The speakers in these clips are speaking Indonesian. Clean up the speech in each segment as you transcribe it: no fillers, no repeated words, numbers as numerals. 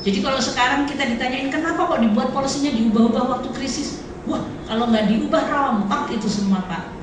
Jadi kalau sekarang kita ditanyain kenapa kok dibuat polisinya diubah-ubah waktu krisis, wah kalau nggak diubah rompak itu semua Pak.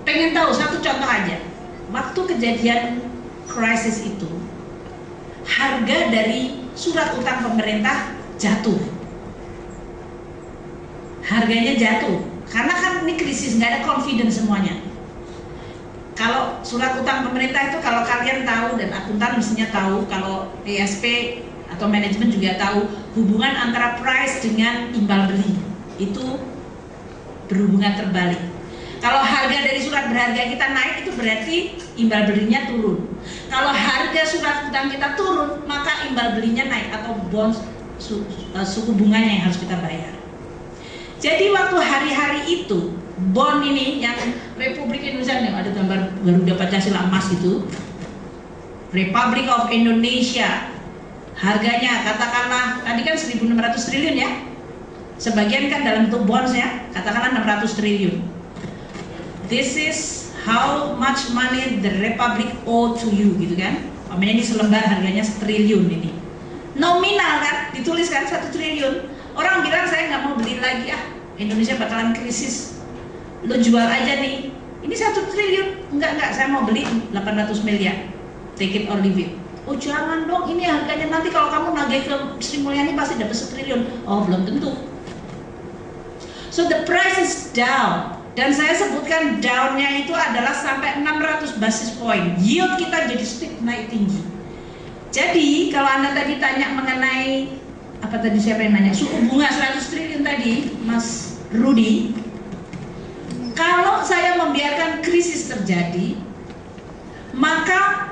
Pengen tahu satu contoh aja, waktu kejadian krisis itu harga dari surat utang pemerintah jatuh, harganya jatuh karena kan ini krisis, nggak ada confidence semuanya. Kalau surat utang pemerintah itu, kalau kalian tahu dan akuntan mestinya tahu, kalau ESP atau manajemen juga tahu, hubungan antara price dengan imbal beli itu berhubungan terbalik. Kalau harga dari surat berharga kita naik, itu berarti imbal belinya turun. Kalau harga surat utang kita turun, maka imbal belinya naik atau bonds suku bunganya yang harus kita bayar. Jadi waktu hari-hari itu bond ini yang Republik Indonesia, yang ada gambar Garuda Pancasila emas itu, Republic of Indonesia, harganya katakanlah tadi kan 1.600 triliun ya, sebagian kan dalam bentuk bonds ya, katakanlah 600 triliun. This is how much money the Republic owe to you, gitu kan. Namanya ini selembar harganya 1 triliun ini. Nominal kan, ditulis kan 1 triliun. Orang bilang saya nggak mau beli lagi, Indonesia bakalan krisis. Lo jual aja nih, ini 1 triliun, enggak, saya mau beli 800 miliar, take it or leave it. Oh jangan dong, ini harganya nanti kalau kamu nagih ke Sri Mulyani pasti dapat 1 triliun. Oh belum tentu. So the price is down, dan saya sebutkan downnya itu adalah sampai 600 basis point. Yield kita jadi naik tinggi. Jadi kalau Anda tadi tanya mengenai apa tadi, siapa yang nanya suku bunga 100 triliun tadi, Mas Rudi. Kalau saya membiarkan krisis terjadi, maka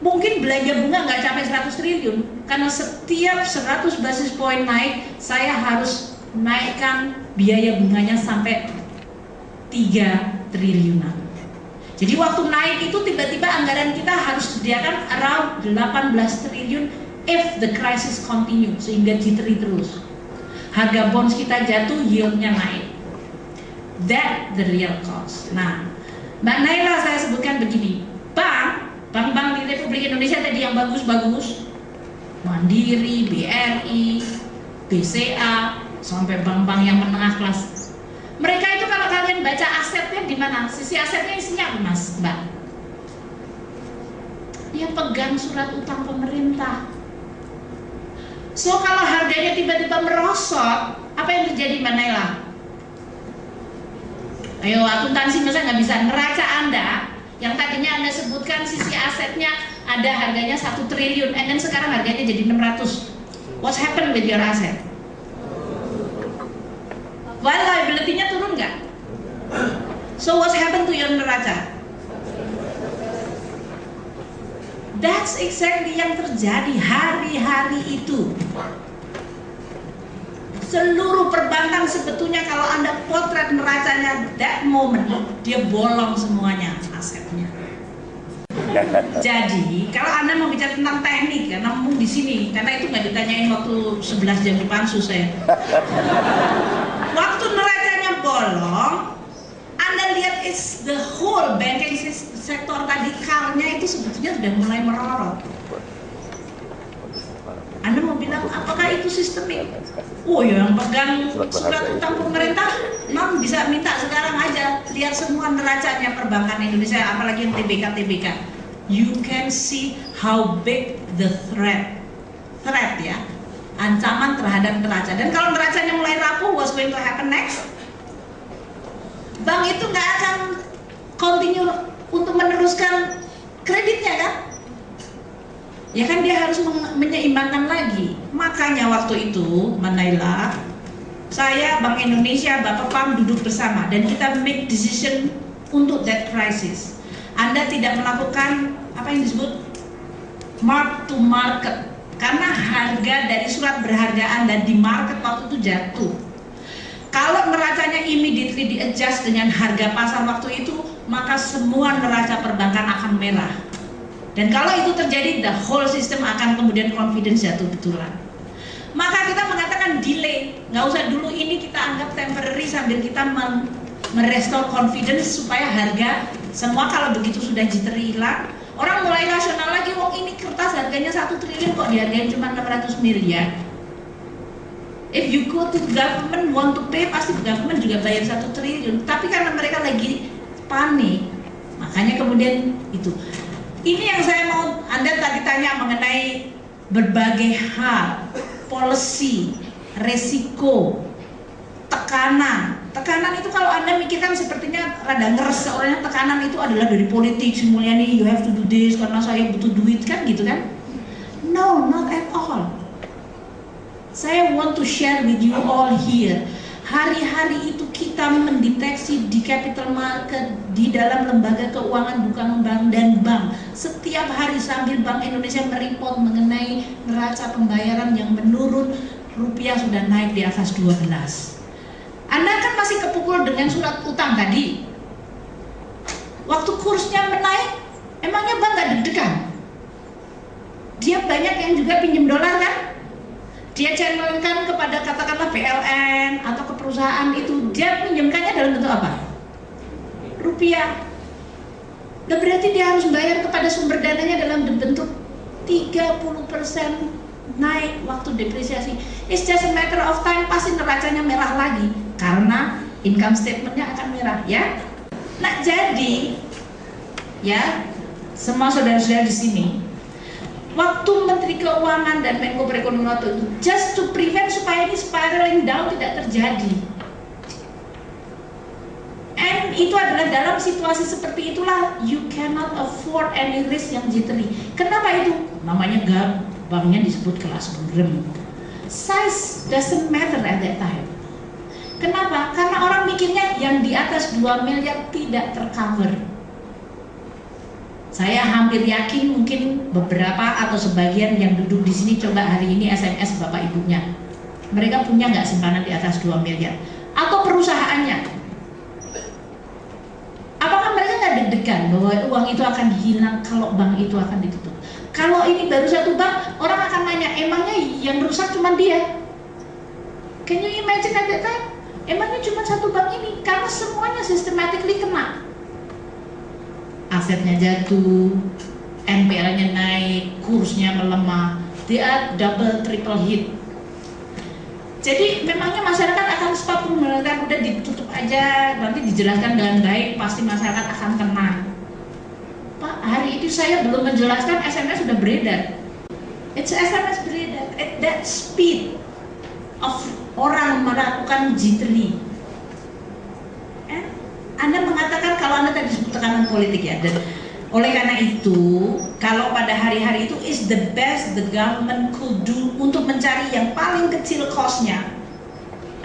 mungkin belanja bunga nggak capai 100 triliun, karena setiap 100 basis point naik, saya harus naikkan biaya bunganya sampai 3 triliunan. Jadi waktu naik itu tiba-tiba anggaran kita harus sediakan around 18 triliun if the crisis continue, sehingga jittery terus. Harga bonds kita jatuh, yieldnya naik. That the real cost. Nah, Mbak Naila saya sebutkan begini, bank-bank di Republik Indonesia tadi yang bagus-bagus, Mandiri, BRI, BCA, sampai bank-bank yang menengah kelas. Mereka itu kalau kalian baca asetnya di mana? Sisi asetnya isinya apa, Mas, Mbak? Dia pegang surat utang pemerintah. So kalau harganya tiba-tiba merosot, apa yang terjadi, Mbak Naila? Ayo akuntansi masa nggak bisa, neraca Anda yang tadinya Anda sebutkan sisi asetnya ada harganya 1 triliun, and then sekarang harganya jadi 600. What's happened with your asset? Well, liability-nya turun nggak? So what's happened to your neraca? That's exactly yang terjadi hari-hari itu. Seluruh perbankan sebetulnya kalau Anda potret neracanya that moment, dia bolong semuanya asetnya. Jadi kalau Anda mau bicara tentang teknik, karena mumpung di sini, karena itu nggak ditanyain waktu 11 jam di pansus saya. Waktu neracanya bolong, Anda lihat is the whole banking sektor tadi karnya itu sebetulnya sudah mulai merorot. Anda mau bilang apakah itu sistemik? Oh ya, yang pegang surat utang pemerintah, bisa minta sekarang aja lihat semua neracanya perbankan Indonesia, apalagi yang TBK. You can see how big the threat ya, ancaman terhadap neraca. Dan kalau neracanya mulai rapuh, what's going to happen next? Bank itu nggak akan continue untuk meneruskan kreditnya kan? Ya kan, dia harus menyeimbangkan lagi. Makanya waktu itu, Manaila, saya, Bank Indonesia, Bapak Pam duduk bersama dan kita make decision untuk that crisis. Anda tidak melakukan apa yang disebut mark to market, karena harga dari surat berharga Anda di market waktu itu jatuh. Kalau neracanya immediately di adjust dengan harga pasar waktu itu, maka semua neraca perbankan akan merah. Dan kalau itu terjadi, the whole system akan kemudian confidence jatuh betulan. Maka kita mengatakan delay, nggak usah dulu, ini kita anggap temporary sambil kita merestore confidence supaya harga semua kalau begitu sudah jittery hilang, Orang mulai rasional lagi, wong ini kertas harganya 1 triliun kok dihargain cuma 600 miliar. If you go to government want to pay, pasti government juga bayar 1 triliun. Tapi karena mereka lagi panik, makanya kemudian itu. Ini yang saya mau, Anda tadi tanya mengenai berbagai hal, policy, resiko, tekanan. Tekanan itu kalau Anda mikirkan sepertinya rada ngeres, soalnya tekanan itu adalah dari politik, semuanya nih you have to do this karena saya butuh duit kan gitu kan. No, not at all. Saya want to share with you all here. Hari-hari itu kita mendeteksi di capital market, di dalam lembaga keuangan, bukan bank dan bank. Setiap hari sambil Bank Indonesia mereport mengenai neraca pembayaran yang menurun, rupiah sudah naik di atas 12. Anda kan masih kepukul dengan surat utang tadi. Waktu kursnya menaik, emangnya bank gak deg-degan? Dia banyak yang juga pinjam dolar kan? Dia channelkan kepada katakanlah PLN atau ke perusahaan itu, dia pinjamkannya dalam bentuk apa? Rupiah. Dan berarti dia harus bayar kepada sumber dananya dalam bentuk 30% naik waktu depresiasi. It's just a matter of time, pasti neracanya merah lagi karena income statementnya akan merah ya. Nah jadi ya semua saudara-saudara di sini, waktu Menteri Keuangan dan Menko Perekonomian waktu itu just to prevent supaya ini spiraling down tidak terjadi. And itu adalah dalam situasi seperti itulah you cannot afford any risk yang jittery. Kenapa itu? Namanya banknya disebut kelas burem. Size doesn't matter at that time. Kenapa? Karena orang mikirnya yang di atas 2 miliar tidak tercover. Saya hampir yakin mungkin beberapa atau sebagian yang duduk di sini coba hari ini SMS bapak ibunya. Mereka punya nggak simpanan di atas 2 miliar? Atau perusahaannya? Apakah mereka nggak deg-degan bahwa uang itu akan hilang kalau bank itu akan ditutup? Kalau ini baru satu bank, orang akan nanya, emangnya yang rusak cuma dia? Can you imagine at that time? Emangnya cuma satu bank ini? Karena semuanya systematically kena. Asetnya jatuh, NPL-nya naik, kursnya melemah, dia double triple hit. Jadi memangnya masyarakat akan stop mengatakan udah ditutup aja, nanti dijelaskan dengan baik, pasti masyarakat akan kena. Pak, hari itu saya belum menjelaskan, SMS sudah beredar. It's SMS beredar at that speed of orang melakukan jittery. Anda mengatakan kalau Anda tadi disebut tekanan politik ya, dan oleh karena itu kalau pada hari-hari itu is the best the government could do untuk mencari yang paling kecil cost-nya.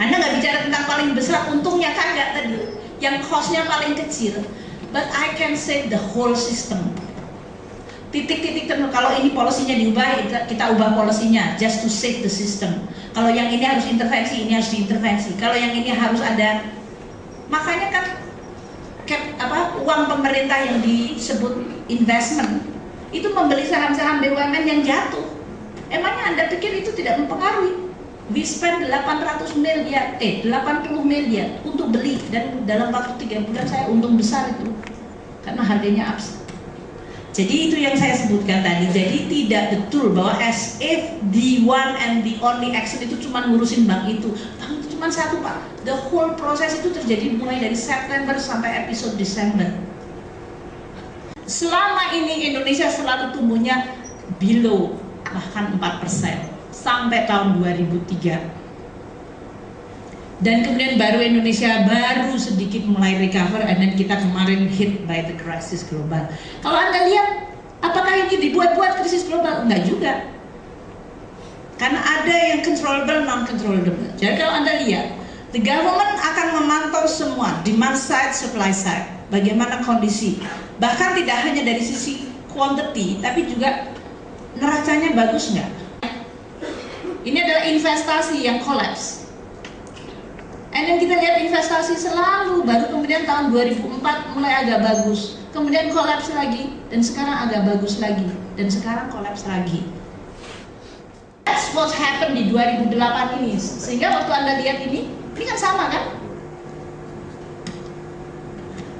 Anda nggak bicara tentang paling besar, untungnya kagak tadi, yang cost-nya paling kecil, but I can save the whole system. Titik-titik tertentu, kalau ini polisinya diubah, kita ubah polisinya just to save the system. Kalau yang ini harus intervensi, ini harus diintervensi. Kalau yang ini harus ada, makanya kan uang pemerintah yang disebut investment itu membeli saham-saham BUMN yang jatuh. Emangnya Anda pikir itu tidak mempengaruhi? We spend 80 miliar untuk beli, dan dalam waktu 3 bulan saya untung besar itu karena harganya absurd. Jadi itu yang saya sebutkan tadi. Jadi tidak betul bahwa as if the one and the only action itu cuma ngurusin bank itu. Bank itu cuma satu, Pak. The whole proses itu terjadi mulai dari September sampai episode Desember. Selama ini Indonesia selalu tumbuhnya below, bahkan 4% sampai tahun 2003. Dan kemudian baru Indonesia baru sedikit mulai recover, and then kita kemarin hit by the crisis global. Kalau Anda lihat, apakah ini dibuat-buat krisis global? Enggak juga. Karena ada yang controllable, non-controllable. Jadi kalau Anda lihat, the government akan memantau semua, demand side, supply side, bagaimana kondisi. Bahkan tidak hanya dari sisi quantity, tapi juga neracanya bagus nggak? Ini adalah investasi yang collapse. And then kita lihat investasi selalu, baru kemudian tahun 2004 mulai agak bagus, kemudian collapse lagi, dan sekarang agak bagus lagi, dan sekarang collapse lagi. That's what happened di 2008 ini. Sehingga waktu Anda lihat ini kan sama kan?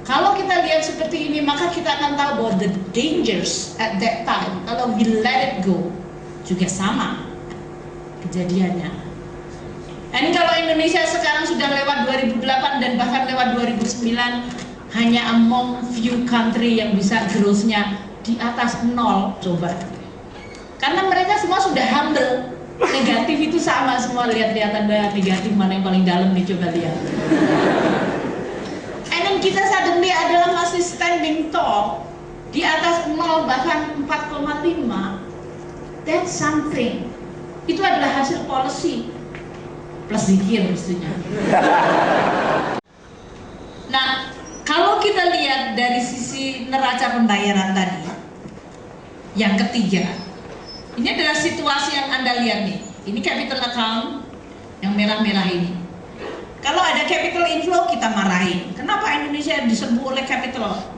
Kalau kita lihat seperti ini, maka kita akan tahu bahwa the dangers at that time, kalau we let it go, juga sama kejadiannya. Dan kalau Indonesia sekarang sudah lewat 2008 dan bahkan lewat 2009, hanya among few country yang bisa growth-nya di atas 0, coba. Karena mereka semua sudah humble, negatif itu sama semua, lihat-lihat Anda negatif mana yang paling dalam nih, coba lihat. And then kita suddenly adalah masih standing tall, di atas 0 bahkan 4,5. That's something. Itu adalah hasil policy plus zikir mestinya. Nah, kalau kita lihat dari sisi neraca pembayaran tadi, yang ketiga, ini adalah situasi yang Anda lihat nih. Ini capital account yang merah-merah ini. Kalau ada capital inflow kita marahin. Kenapa Indonesia diserbu oleh capital?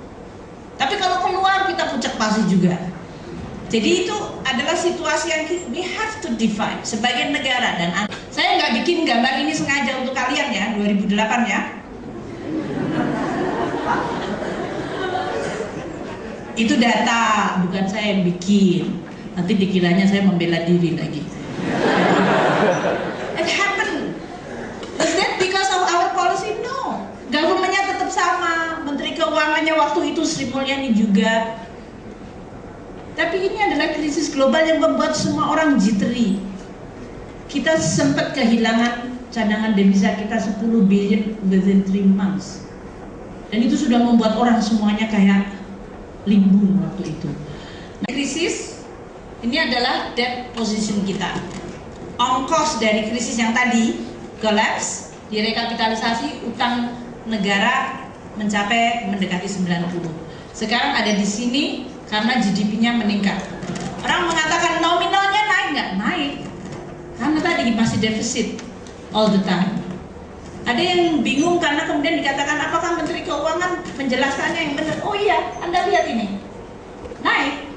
Tapi kalau keluar kita pucak pasi juga. Jadi itu adalah situasi yang we have to define sebagai negara. Dan saya nggak bikin gambar ini sengaja untuk kalian ya, 2008 ya. Itu data, bukan saya yang bikin. Nanti dikiranya saya membela diri lagi. It happened. Is that because of our policy? No. Government-nya tetap sama. Menteri Keuangannya waktu itu Sri Mulyani juga. Tapi ini adalah krisis global yang membuat semua orang jittery. Kita sempat kehilangan cadangan devisa kita 10 billion within 3 months. Dan itu sudah membuat orang semuanya kayak limbung waktu itu. Nah, krisis ini adalah debt position kita. Ongkos dari krisis yang tadi collapse, direkapitalisasi, utang negara mencapai mendekati 90. Sekarang ada di sini karena GDP-nya meningkat. Orang mengatakan nominalnya naik, nggak naik, karena tadi masih defisit all the time. Ada yang bingung karena kemudian dikatakan apakah Menteri Keuangan menjelaskannya yang benar? Oh iya, Anda lihat ini, naik.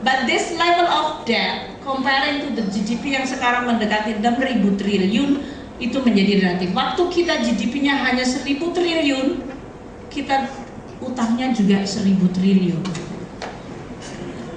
But this level of debt comparing to the GDP yang sekarang mendekati 6.000 triliun itu menjadi relatif. Waktu kita GDP-nya hanya 1.000 triliun, kita utangnya juga 1.000 triliun.